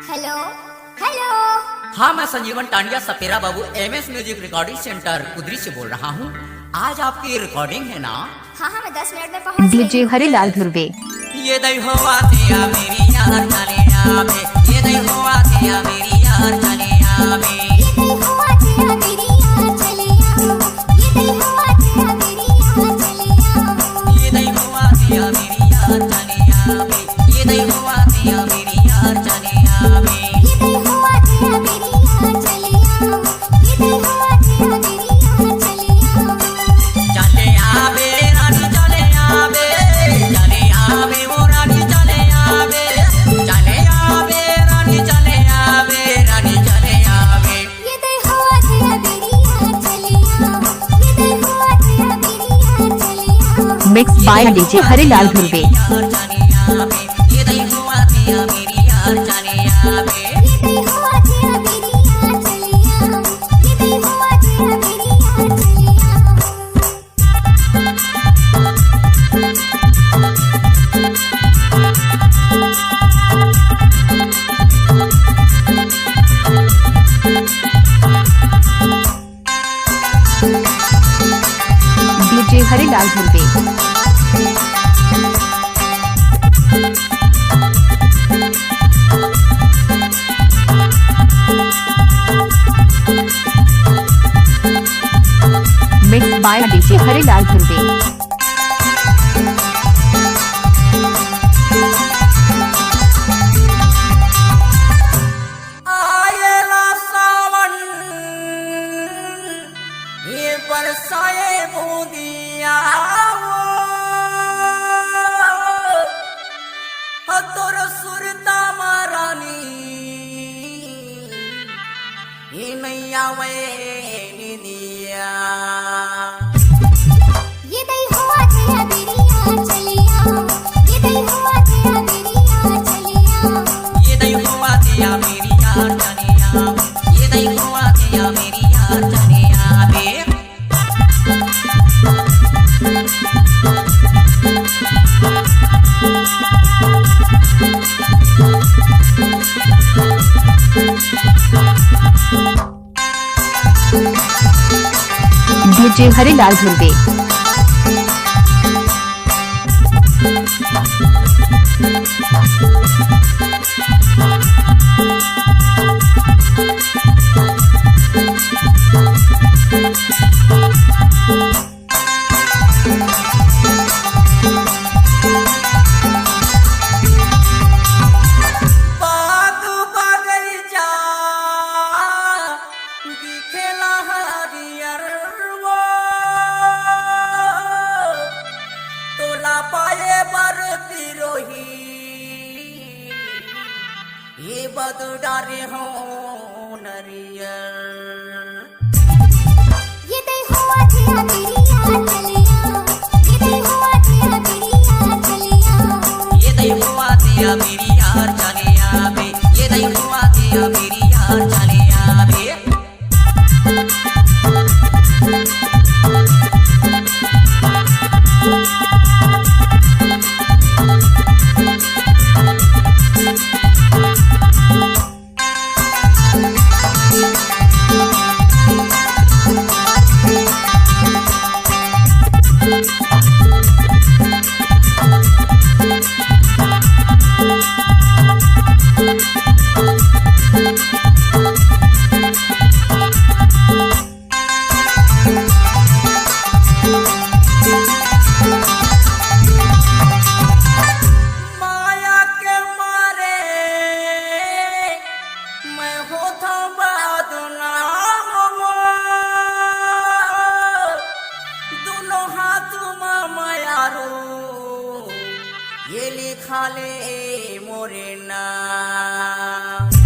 Hello hello. हाँ, मैं संजीवन टांडिया सपेरा बाबू MS म्यूजिक रिकॉर्डिंग सेंटर कुदरी से बोल रहा हूँ। आज आपकी रिकॉर्डिंग है ना? हाँ हाँ, मैं 10 मिनट में पहुँच गई। डीजे हरिलाल धुर्वे। ये दई होवा दिया मेरी यार चले आवे, ये दई होवा दिया मेरी यार चले आवे, ये दई हुआ तेरा मेरी यार चले आओ, ये दई हुआ तेरा मेरी यार चले आओ, ये दई होवा दिया मेरी यार चले आवे, ये दई होवा दिया मेरी यार चले आवे, ये दई हुआ तेरा मेरी यार चले आओ, ये दई हुआ तेरा मेरी यार चले आओ। चले आवे रानी चले आवे, चले आवे वो रानी चले आवे, चले आवे रानी चले आवे, रानी चले आवे। ये दई हुआ तेरा मेरी यार चले आओ, ये दई हुआ तेरा मेरी यार चले आओ। Mix by DJ Harilal Dhurve. ये दई हुआ दिया मेरी यार चले आवे, ये दई हुआ तेरा मेरी यार चले आओ, ये दई हुआ तेरा मेरी यार चले आओ। DJ Harilal Dhurve. Mix by DJ Harilal Dhurve. आएला सावन ये बरसाए बूंदिया वो तोर सुरता महारानी ये नैया वे निदिया। ये दई हुआ तेरा मेरी यार चले आओ, ये दई हुआ तेरा मेरी यार चले आओ, ये दई हुआ दिया मेरी यार चले आओ, ये दई हुआ दिया मेरी यार चले आवे। डीजे हरिलाल धुर्वे। बाग बगैचा दिखेला हरियर वो तोला पाए बर पिरोही ये बदडारे हो नरियर। ये दई हुआ तेरा मेरी यार चले आओ, ये दई हुआ तेरा मेरी यार चले आओ, ये दई हुआ दिया मेरी यार चले आवे, ये दई हुआ दिया मेरी यार चले आवे। माया के मारे मैं होता बदनाम दोनों हाथ में मायारो ये लिखा ले मोरे नाम।